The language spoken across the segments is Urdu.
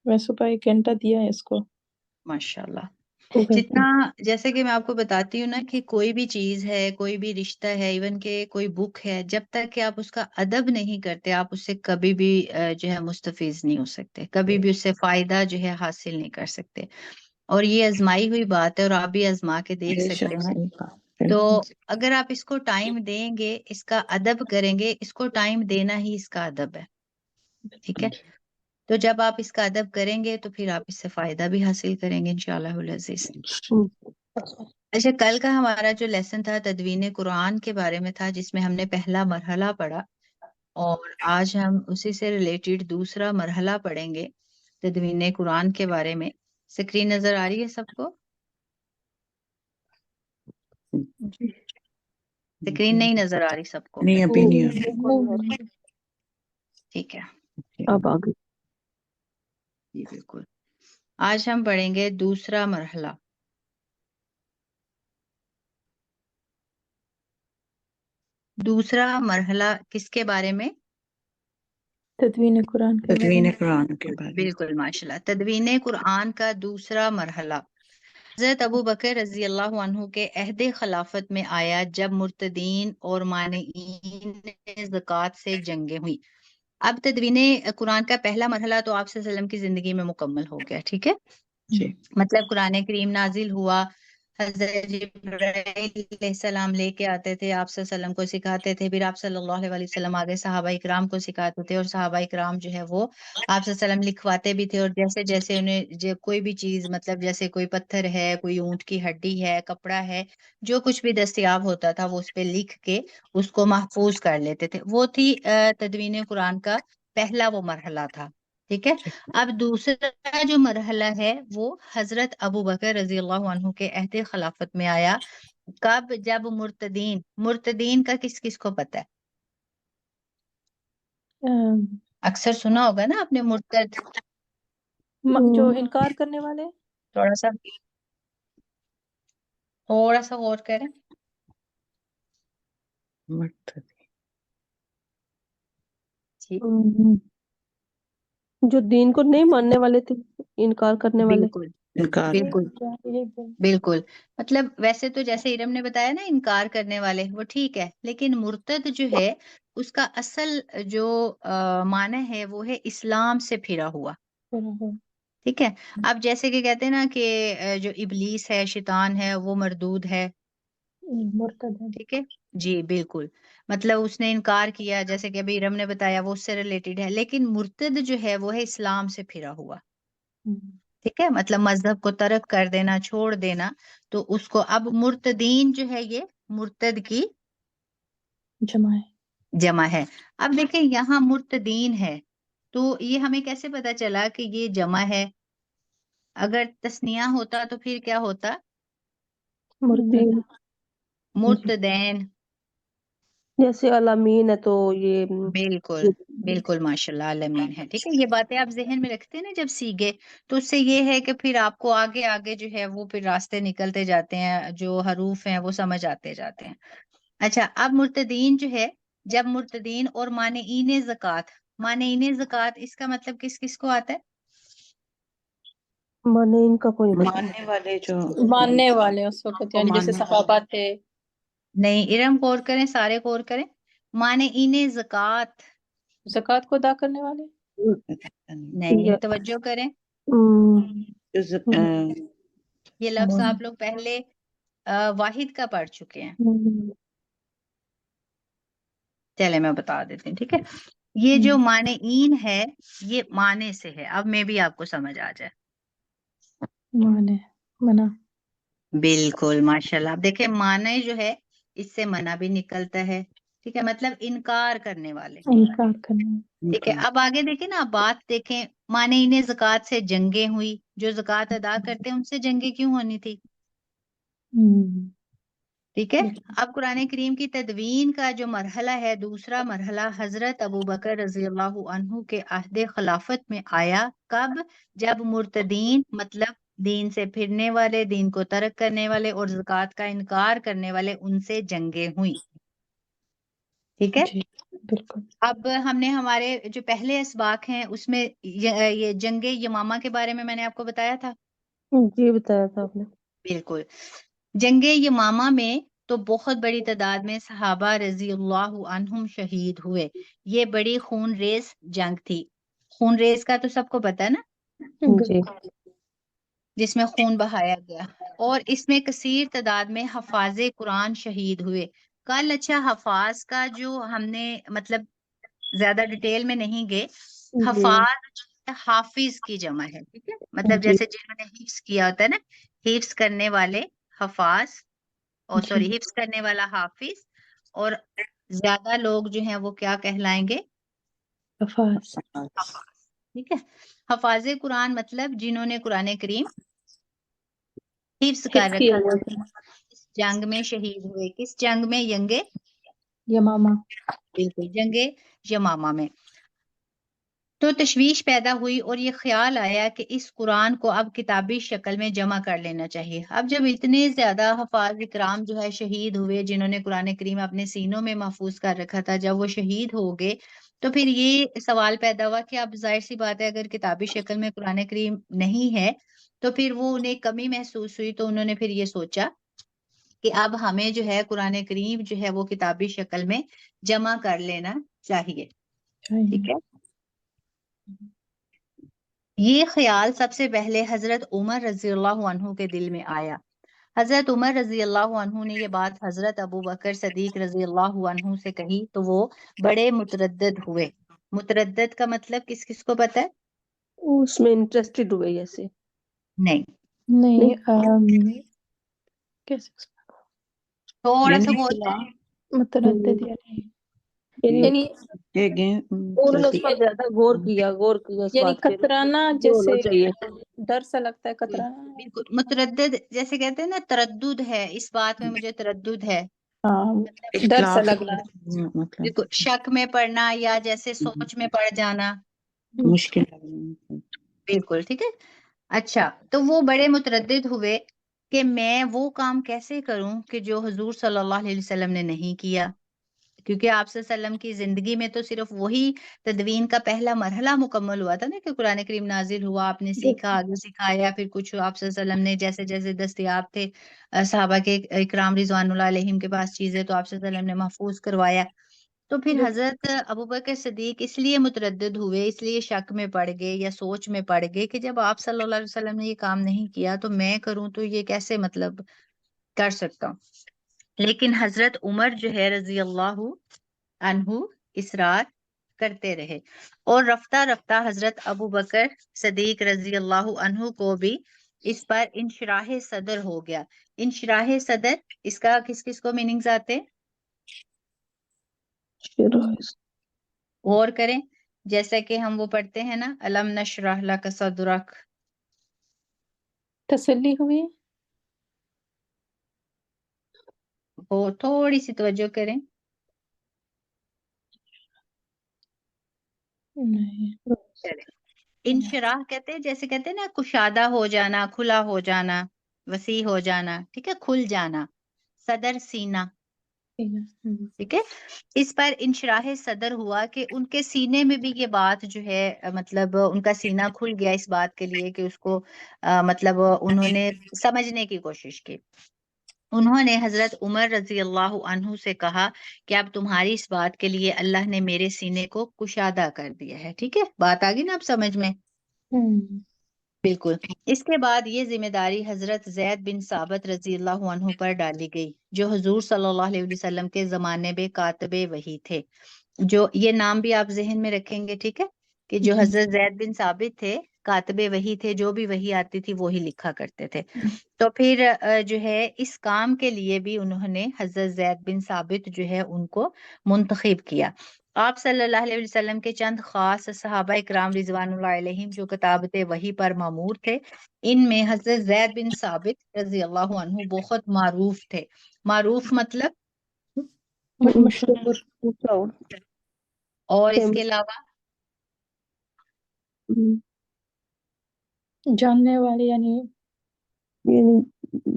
میں صبح 1 گھنٹہ دیا ہے اس کو ماشاءاللہ. صبح جتنا جیسے کہ میں آپ کو بتاتی ہوں نا کہ کوئی بھی چیز ہے، کوئی بھی رشتہ ہے، ایون کہ کوئی بک ہے، جب تک کہ آپ اس کا ادب نہیں کرتے آپ اس سے کبھی بھی جو ہے مستفیض نہیں ہو سکتے، کبھی بھی اس سے فائدہ جو ہے حاصل نہیں کر سکتے. اور یہ آزمائی ہوئی بات ہے اور آپ بھی آزما کے دیکھ بے سکتے شک ہیں. صحیح کہا. تو اگر آپ اس کو ٹائم دیں گے، اس کا ادب کریں گے، اس کو ٹائم دینا ہی اس کا ادب ہے. ٹھیک ہے، تو جب آپ اس کا ادب کریں گے تو پھر آپ اس سے فائدہ بھی حاصل کریں گے انشاءاللہ العزیز. اچھا، کل کا ہمارا جو لیسن تھا تدوین قرآن کے بارے میں تھا، جس میں ہم نے پہلا مرحلہ پڑھا، اور آج ہم اسی سے ریلیٹڈ دوسرا مرحلہ پڑھیں گے تدوین قرآن کے بارے میں. اسکرین نظر آ رہی ہے سب کو؟ اسکرین نہیں نظر آ رہی سب کو؟ نہیں ابھی نہیں آ رہا. ٹھیک ہے اب آ گئی. جی بالکل. آج ہم پڑھیں گے دوسرا مرحلہ. دوسرا مرحلہ کس کے بارے میں؟ تدوین قرآن کے بارے تدوین میں. قرآن کے بارے میں. بالکل ماشاءاللہ. تدوین قرآن کا دوسرا مرحلہ حضرت ابو بکر رضی اللہ عنہ کے عہد خلافت میں آیا، جب مرتدین اور مانعین زکوٰۃ سے جنگیں ہوئی. اب تدوین قرآن کا پہلا مرحلہ تو آپ صلی اللہ علیہ وسلم کی زندگی میں مکمل ہو گیا. ٹھیک ہے، جی مطلب قرآن کریم نازل ہوا، حضرت جبرائیل علیہ السلام لے کے آتے تھے، آپ صلی اللہ علیہ وسلم کو سکھاتے تھے، پھر آپ صلی اللہ علیہ وسلم آگے صحابہ اکرام کو سکھاتے تھے، اور صحابہ اکرام جو ہے وہ آپ صلی اللہ علیہ وسلم لکھواتے بھی تھے. اور جیسے جیسے انہیں کوئی بھی چیز، مطلب جیسے کوئی پتھر ہے، کوئی اونٹ کی ہڈی ہے، کپڑا ہے، جو کچھ بھی دستیاب ہوتا تھا وہ اس پہ لکھ کے اس کو محفوظ کر لیتے تھے. وہ تھی تدوین قرآن کا پہلا وہ مرحلہ تھا. ٹھیک ہے، اب دوسرا جو مرحلہ ہے وہ حضرت ابو بکر رضی اللہ عنہ کے عہد خلافت میں آیا. کب؟ جب مرتدین کا کس کس کو پتہ ہے؟ اکثر سنا ہوگا نا آپ نے مرتد. جو انکار کرنے والے. تھوڑا سا غور کریں. جی جو دین کو نہیں ماننے والے تھے، انکار کرنے والے. بالکل انکار. بالکل بالکل. مطلب ویسے تو جیسے ارم نے بتایا نا، انکار کرنے والے وہ ٹھیک ہے، لیکن مرتد جو ہے اس کا اصل جو معنی ہے وہ ہے اسلام سے پھرا ہوا. ٹھیک ہے، اب جیسے کہ کہتے ہیں نا کہ جو ابلیس ہے، شیطان ہے، وہ مردود ہے. مرتد ہے. ٹھیک ہے جی بالکل. مطلب اس نے انکار کیا، جیسے کہ ابھی ارم نے بتایا، وہ اس سے ریلیٹڈ ہے. لیکن مرتد جو ہے وہ ہے اسلام سے پھرا ہوا. ٹھیک ہے، مطلب مذہب کو ترک کر دینا، چھوڑ دینا. تو اس کو اب مرتدین جو ہے یہ مرتد کی جمع ہے. اب دیکھیں یہاں مرتدین ہے تو یہ ہمیں کیسے پتا چلا کہ یہ جمع ہے؟ اگر تثنیہ ہوتا تو پھر کیا ہوتا؟ مرتدین. جیسے علامین ہے تو یہ بالکل بالکل ماشاءاللہ عالمین ہے. ٹھیک ہے، یہ باتیں آپ ذہن میں رکھتے ہیں نا جب سیکھے، تو اس سے یہ ہے کہ پھر آپ کو آگے آگے جو ہے وہ پھر راستے نکلتے جاتے ہیں، جو حروف ہیں وہ سمجھ آتے جاتے ہیں. اچھا، اب مرتدین جو ہے، جب مرتدین اور مانعین زکوٰۃ اس کا مطلب کس کس کو آتا ہے؟ ان کا کوئی ماننے والے جو ماننے والے اس وقت، یعنی جیسے صحابہ تھے. نہیں، ارم غور کریں، سارے غور کریں. مانعین زکوٰۃ کو ادا کرنے والے. نہیں، توجہ کریں. یہ لفظ آپ لوگ پہلے واحد کا پڑھ چکے ہیں. چلے میں بتا دیتی ہوں. ٹھیک ہے، یہ جو مانعین ہے یہ معنی سے ہے. اب میں بھی آپ کو سمجھ آ جائے. منع. بالکل ماشاءاللہ. اب دیکھیں معنی جو ہے اس سے منع بھی نکلتا ہے. ٹھیک ہے، مطلب انکار کرنے والے. انکار کرنے. ٹھیک ہے، اب آگے دیکھیں نا، بات دیکھیں. مانعین زکوٰۃ سے جنگیں ہوئی، جو زکوٰۃ ادا کرتے ہیں ان سے جنگیں کیوں ہونی تھی؟ ٹھیک ہے، اب قرآن کریم کی تدوین کا جو مرحلہ ہے، دوسرا مرحلہ حضرت ابو بکر رضی اللہ عنہ کے عہد خلافت میں آیا. کب؟ جب مرتدین مطلب دین سے پھرنے والے، دین کو ترک کرنے والے اور زکوٰۃ کا انکار کرنے والے، ان سے جنگیں ہوئی. ٹھیک ہے، بالکل اب ہم نے ہمارے جو پہلے اسباق ہیں اس میں یہ جنگ یمامہ کے بارے میں نے آپ کو بتایا تھا. جی بتایا تھا آپ نے. بالکل. جنگ یمامہ میں تو بہت بڑی تعداد میں صحابہ رضی اللہ عنہم شہید ہوئے. یہ بڑی خون ریز جنگ تھی. خون ریز کا تو سب کو پتا ہے نا, جی جس میں خون بہایا گیا. اور اس میں کثیر تعداد میں حفاظ قرآن شہید ہوئے. کل اچھا حفاظ کا جو ہم نے مطلب زیادہ ڈیٹیل میں نہیں گئے. جی حفاظ حافظ کی جمع ہے, ٹھیک ہے, مطلب جی جیسے جنہوں نے حفظ کیا ہوتا ہے نا, حفظ کرنے والے حفاظ, اور جی سوری حفظ کرنے والا حافظ, اور زیادہ لوگ جو ہیں وہ کیا کہلائیں گے, حفاظ. ٹھیک ہے. حفاظ قرآن مطلب جنہوں نے قرآن کریم حفظ کر حفظ کیا رکھا ہوا تھا, اس جنگ میں شہید ہوئے. کس جنگ میں؟ جنگ یمامہ. بالکل جنگ یمامہ میں. تو تشویش پیدا ہوئی اور یہ خیال آیا کہ اس قرآن کو اب کتابی شکل میں جمع کر لینا چاہیے. اب جب اتنے زیادہ حفاظ اکرام جو ہے شہید ہوئے, جنہوں نے قرآن کریم اپنے سینوں میں محفوظ کر رکھا تھا, جب وہ شہید ہو گئے تو پھر یہ سوال پیدا ہوا کہ اب ظاہر سی بات ہے اگر کتابی شکل میں قرآن کریم نہیں ہے تو پھر وہ انہیں کمی محسوس ہوئی. تو انہوں نے پھر یہ سوچا کہ اب ہمیں جو ہے قرآن کریم جو ہے وہ کتابی شکل میں جمع کر لینا چاہیے. ٹھیک ہے. یہ خیال سب سے پہلے حضرت عمر رضی اللہ عنہ کے دل میں آیا. حضرت عمر رضی اللہ عنہ نے یہ بات حضرت ابو بکر صدیق رضی اللہ عنہ سے کہی تو وہ بڑے متردد ہوئے. متردد کا مطلب کس کس کو پتا ہے؟ اس میں انٹرسٹڈ ہوئے جیسے. نہیں, نہیں کیسے تھوڑا سا یعنی بولتے ہیں. متردد یعنی انہوں نے اس پر زیادہ غور کیا اس یعنی بات پہ کترانا جو ہونا جیسے چاہیے. ڈر سا لگتا ہے کترانا. بالکل متردد جیسے کہتے ہیں نا, تردد ہے اس بات میں, مجھے تردد ہے, ہاں ڈر سا لگ رہا ہے. مطلب بالکل شک میں پڑنا یا جیسے سوچ میں پڑ جانا. مشکل. بالکل ٹھیک ہے. اچھا, تو وہ بڑے متردد ہوئے کہ میں وہ کام کیسے کروں کہ جو حضور صلی اللہ علیہ وسلم نے نہیں کیا, کیونکہ آپ صلی اللہ علیہ وسلم کی زندگی میں تو صرف وہی تدوین کا پہلا مرحلہ مکمل ہوا تھا نا, کہ قرآن کریم نازل ہوا, آپ نے سیکھا, آگے سکھایا, پھر کچھ آپ صلی اللہ علیہ وسلم نے جیسے جیسے دستیاب تھے صحابہ کے اکرام رضوان اللہ علیہم کے پاس چیزیں, تو آپ صلی اللہ علیہ وسلم نے محفوظ کروایا. تو پھر حضرت ابوبکر صدیق اس لیے متردد ہوئے, اس لیے شک میں پڑ گئے یا سوچ میں پڑ گئے کہ جب آپ صلی اللہ علیہ وسلم نے یہ کام نہیں کیا تو میں کروں تو یہ کیسے مطلب کر سکتا ہوں. لیکن حضرت عمر جو ہے رضی اللہ عنہ اصرار کرتے رہے, اور رفتہ رفتہ حضرت ابوبکر صدیق رضی اللہ عنہ کو بھی اس پر انشراح صدر ہو گیا. انشراح صدر اس کا کس کس کو میننگز آتے ہیں؟ غور کریں, جیسا کہ ہم وہ پڑھتے ہیں نا, الم نشرح لک صدرک, تسلی ہوئی. وہ تھوڑی سی توجہ کریں. نہیں. انشراح کہتے ہیں, جیسے کہتے ہیں نا کشادہ ہو جانا, کھلا ہو جانا, وسیع ہو جانا, ٹھیک ہے, کھل جانا. صدر سینہ, ٹھیک ہے. اس پر انشراح صدر ہوا کہ ان کے سینے میں بھی یہ بات جو ہے مطلب ان کا سینہ کھل گیا اس بات کے لیے کہ اس کو مطلب انہوں نے سمجھنے کی کوشش کی. انہوں نے حضرت عمر رضی اللہ عنہ سے کہا کہ اب تمہاری اس بات کے لیے اللہ نے میرے سینے کو کشادہ کر دیا ہے. ٹھیک ہے, بات آ گئی نا اب سمجھ میں؟ بالکل. اس کے بعد یہ ذمہ داری حضرت زید بن ثابت رضی اللہ عنہ پر ڈالی گئی, جو حضور صلی اللہ علیہ وسلم کے زمانے میں کاتب وحی تھے. جو یہ نام بھی آپ ذہن میں رکھیں گے, ٹھیک ہے, کہ جو حضرت زید بن ثابت تھے کاتب وحی تھے, جو بھی وحی آتی تھی وہی لکھا کرتے تھے. تو پھر جو ہے اس کام کے لیے بھی انہوں نے حضرت زید بن ثابت جو ہے ان کو منتخب کیا. آپ صلی اللہ علیہ وسلم کے چند خاص صحابہ اکرام رضوان اللہ علیہم جو کتابت وحی پر مامور تھے, ان میں حضرت زید بن ثابت رضی اللہ عنہ بہت معروف تھے. معروف مطلب اور اس کے علاوہ جاننے والے, یعنی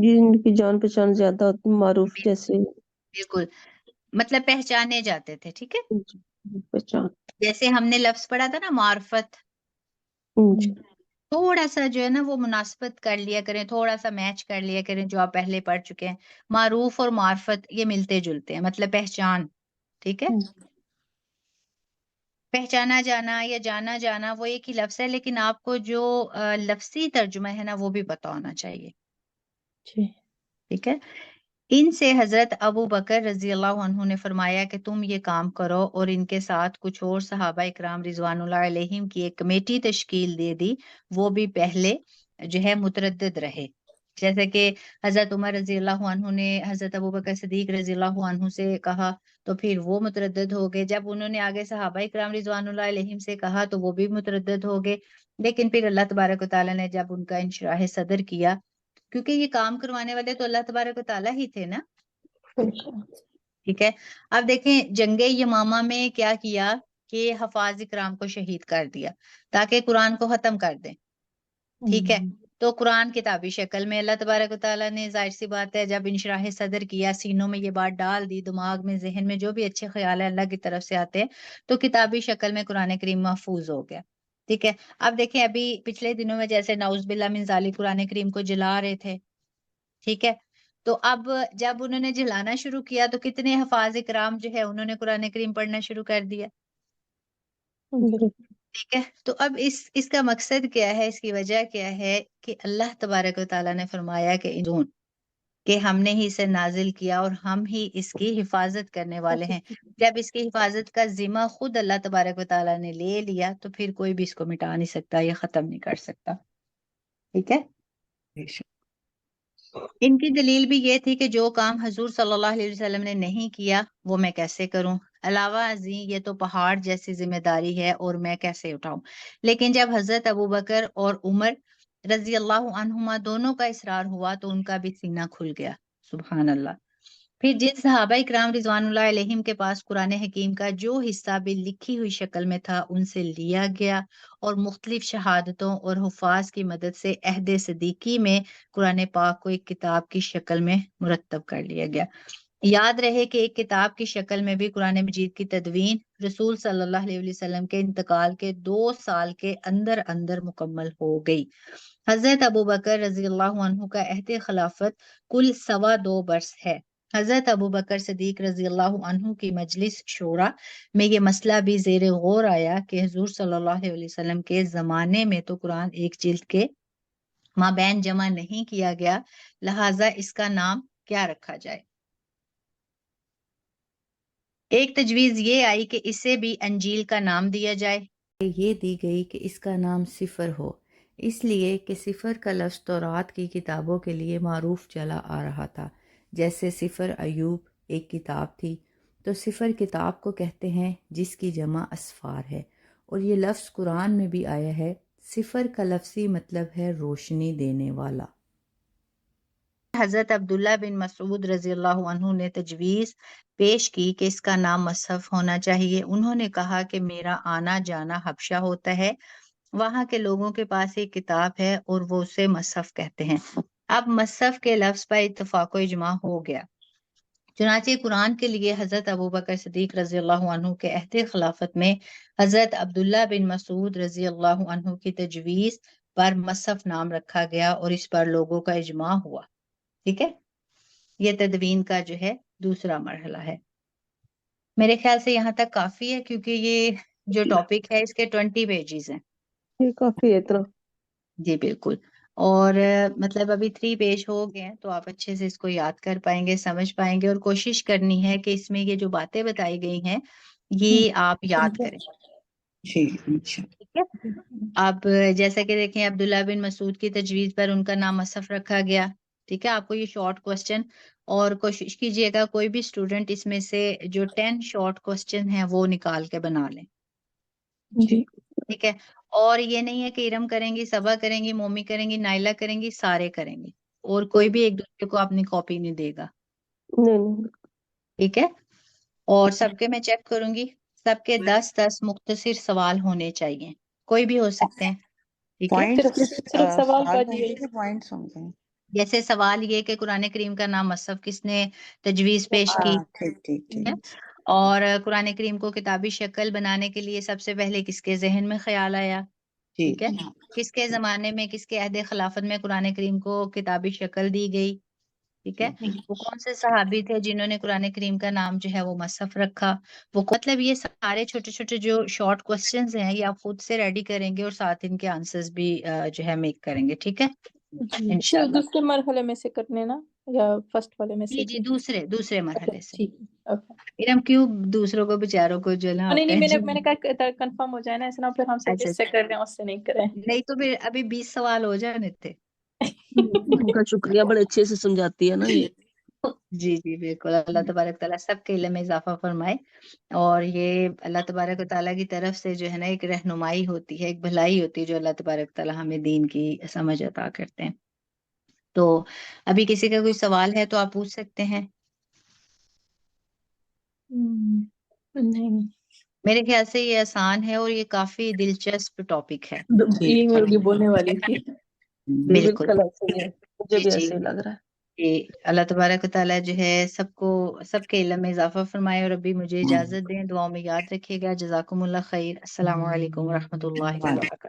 جن کی جان پہچان زیادہ ہوتی, معروف جیسے بالکل مطلب پہچانے جاتے تھے. ٹھیک ہے, پہچان جیسے ہم نے لفظ پڑھا تھا نا معرفت، جی تھوڑا سا جو ہے نا وہ مناسبت کر لیا کریں، تھوڑا سا میچ کر لیا کریں جو آپ پہلے پڑھ چکے ہیں. معروف اور معرفت یہ ملتے جلتے ہیں، مطلب پہچان. ٹھیک ہے، پہچانا جانا یا جانا جانا وہ ایک ہی لفظ ہے، لیکن آپ کو جو لفظی ترجمہ ہے نا وہ بھی پتہ ہونا چاہیے. جی ٹھیک ہے. ان سے حضرت ابو بکر رضی اللہ عنہ نے فرمایا کہ تم یہ کام کرو، اور ان کے ساتھ کچھ اور صحابہ اکرام رضوان اللہ علیہم کی ایک کمیٹی تشکیل دے دی. وہ بھی پہلے جو ہے متردد رہے، جیسے کہ حضرت عمر رضی اللہ عنہ نے حضرت ابو بکر صدیق رضی اللہ عنہ سے کہا تو پھر وہ متردد ہو گئے. جب انہوں نے آگے صحابہ اکرام رضوان اللہ علیہم سے کہا تو وہ بھی متردد ہو گئے. لیکن پھر اللہ تبارک و تعالیٰ نے جب ان کا انشراح صدر کیا، کیونکہ یہ کام کروانے والے تو اللہ تبارک و تعالیٰ ہی تھے نا. ٹھیک ہے. اب دیکھیں جنگ یمامہ میں کیا کیا کہ حفاظ اکرام کو شہید کر دیا تاکہ قرآن کو ختم کر دیں. ٹھیک ہے، تو قرآن کتابی شکل میں اللہ تبارک و تعالیٰ نے ظاہر سی بات ہے جب انشراح صدر کیا، سینوں میں یہ بات ڈال دی، دماغ میں ذہن میں جو بھی اچھے خیال ہیں اللہ کی طرف سے آتے ہیں، تو کتابی شکل میں قرآن کریم محفوظ ہو گیا. ٹھیک ہے. اب دیکھیں ابھی پچھلے دنوں میں جیسے نعوذ باللہ من ذالک قرآن کریم کو جلا رہے تھے. ٹھیک ہے، تو اب جب انہوں نے جلانا شروع کیا تو کتنے حفاظ اکرام جو ہے انہوں نے قرآن کریم پڑھنا شروع کر دیا. ٹھیک ہے، تو اب اس کا مقصد کیا ہے، اس کی وجہ کیا ہے کہ اللہ تبارک و تعالیٰ نے فرمایا کہ ہم نے ہی اسے نازل کیا اور ہم ہی اس کی حفاظت کرنے والے ہیں. جب اس کی حفاظت کا ذمہ خود اللہ تبارک و تعالیٰ نے لے لیا تو پھر کوئی بھی اس کو مٹا نہیں سکتا یا ختم نہیں کر سکتا. ٹھیک ہے. ان کی دلیل بھی یہ تھی کہ جو کام حضور صلی اللہ علیہ وسلم نے نہیں کیا وہ میں کیسے کروں، علاوہ ازیں یہ تو پہاڑ جیسی ذمہ داری ہے اور میں کیسے اٹھاؤں. لیکن جب حضرت ابوبکر اور عمر رضی اللہ عنہما دونوں کا اصرار ہوا تو ان کا بھی سینہ کھل گیا. سبحان اللہ. پھر جن صحابہ اکرام رضوان اللہ علیہم کے پاس قرآن حکیم کا جو حصہ بھی لکھی ہوئی شکل میں تھا ان سے لیا گیا اور مختلف شہادتوں اور حفاظ کی مدد سے عہد صدیقی میں قرآن پاک کو ایک کتاب کی شکل میں مرتب کر لیا گیا. یاد رہے کہ ایک کتاب کی شکل میں بھی قرآن مجید کی تدوین رسول صلی اللہ علیہ وسلم کے انتقال کے 2 سال کے اندر اندر مکمل ہو گئی. حضرت ابوبکر رضی اللہ عنہ کا عہد خلافت کل 2.25 برس ہے. حضرت ابوبکر صدیق رضی اللہ عنہ کی مجلس شورا میں یہ مسئلہ بھی زیر غور آیا کہ حضور صلی اللہ علیہ وسلم کے زمانے میں تو قرآن ایک جلد کے مابین جمع نہیں کیا گیا، لہٰذا اس کا نام کیا رکھا جائے. ایک تجویز یہ آئی کہ اسے بھی انجیل کا نام دیا جائے. یہ دی گئی کہ اس کا نام سفر ہو، اس لیے کہ سفر کا لفظ تورات کی کتابوں کے لیے معروف چلا آ رہا تھا. جیسے سفر ایوب ایک کتاب تھی تو سفر کتاب کو کہتے ہیں جس کی جمع اسفار ہے، اور یہ لفظ قرآن میں بھی آیا ہے. سفر کا لفظی مطلب ہے روشنی دینے والا. حضرت عبداللہ بن مسعود رضی اللہ عنہ نے تجویز پیش کی کہ اس کا نام مصحف ہونا چاہیے. انہوں نے کہا کہ میرا آنا جانا حبشہ ہوتا ہے، وہاں کے لوگوں کے پاس ایک کتاب ہے اور وہ اسے مصحف کہتے ہیں. اب مصحف کے لفظ پر اتفاق و اجماع ہو گیا. چنانچہ قرآن کے لیے حضرت ابوبکر صدیق رضی اللہ عنہ کے عہد خلافت میں حضرت عبداللہ بن مسعود رضی اللہ عنہ کی تجویز پر مصحف نام رکھا گیا اور اس پر لوگوں کا اجماع ہوا. ٹھیک ہے، یہ تدوین کا جو ہے دوسرا مرحلہ ہے. میرے خیال سے یہاں تک کافی ہے کیونکہ یہ جو ٹاپک ہے اس کے 20 پیجز ہیں. یہ کافی ہے اتنا. جی بالکل. اور مطلب ابھی 3 پیج ہو گئے ہیں تو آپ اچھے سے اس کو یاد کر پائیں گے، سمجھ پائیں گے، اور کوشش کرنی ہے کہ اس میں یہ جو باتیں بتائی گئی ہیں یہ آپ یاد کریں. ٹھیک ہے. اب جیسا کہ دیکھیں عبداللہ بن مسعود کی تجویز پر ان کا نام مصحف رکھا گیا. ٹھیک ہے، آپ کو یہ شارٹ کوسچن، اور کوشش کیجئے گا کوئی بھی اسٹوڈنٹ اس میں سے جو 10 شارٹ کوسچن ہیں وہ نکال کے بنا لیں. جی ٹھیک ہے. اور یہ نہیں ہے کہ ارم کریں گی، صبا کریں گی، مومی کریں گی، نائلہ کریں گی، سارے کریں گی، اور کوئی بھی ایک دوسرے کو اپنی کاپی نہیں دے گا. نہیں. ٹھیک ہے. اور سب کے میں چیک کروں گی، سب کے 10 مختصر سوال ہونے چاہیے، کوئی بھی ہو سکتے ہیں. ٹھیک ہے. صرف سوال پڑھیے. پوائنٹس ہوں گے. جیسے سوال یہ کہ قرآن کریم کا نام مصحف کس نے تجویز پیش کی. ٹھیک. اور قرآن کریم کو کتابی شکل بنانے کے لیے سب سے پہلے کس کے ذہن میں خیال آیا؟ ٹھیک ہے، کس کے زمانے میں، کس کے عہد خلافت میں قرآن کریم کو کتابی شکل دی گئی؟ ٹھیک ہے، وہ کون سے صحابی تھے جنہوں نے قرآن کریم کا نام جو ہے وہ مصحف رکھا؟ وہ مطلب یہ سارے چھوٹے چھوٹے جو شارٹ کوسچنز ہیں یہ آپ خود سے ریڈی کریں گے اور ساتھ ان کے آنسرز بھی جو ہے میک کریں گے. ٹھیک ہے انشاءاللہ. دوسرے مرحلے میں سے کرنے نا یا فرسٹ والے میں سے؟ جی دوسرے مرحلے سے. ٹھیک ہے، پھر ہم کیوں دوسروں کو بیچاروں کو جو نا نہیں میں ٹینشن نے کہا کنفرم ہو جائے نا، ایسا نہ پھر ہم سے جس سے کر رہے ہیں اس سے نہیں کریں. نہیں تو پھر ابھی 20 سوال ہو جانے تھے. ان کا شکریہ، بڑے اچھے سے سمجھاتی ہے نا یہ. جی بالکل. اللہ تبارک تعالیٰ سب کے علم میں اضافہ فرمائے. اور یہ اللہ تبارک تعالیٰ کی طرف سے جو ہے نا ایک رہنمائی ہوتی ہے، ایک بھلائی ہوتی ہے جو اللہ تبارک تعالیٰ ہمیں دین کی سمجھ عطا کرتے ہیں. تو ابھی کسی کا کوئی سوال ہے تو آپ پوچھ سکتے ہیں. نہیں، میرے خیال سے یہ آسان ہے اور یہ کافی دلچسپ ٹاپک ہے. یہ مرغی بولنے والی تھی. بالکل ایسے ہی ہے، مجھے بھی ایسے ہی لگ رہا ہے. اللہ تبارک و تعالیٰ جو ہے سب کے علم میں اضافہ فرمائے. اور ابھی مجھے اجازت دیں، دعاؤں میں یاد رکھیے گا. جزاکم اللہ خیر. السلام علیکم ورحمۃ اللہ وبرکاتہ.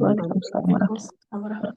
وعلیکم السلام ورحمۃ اللہ.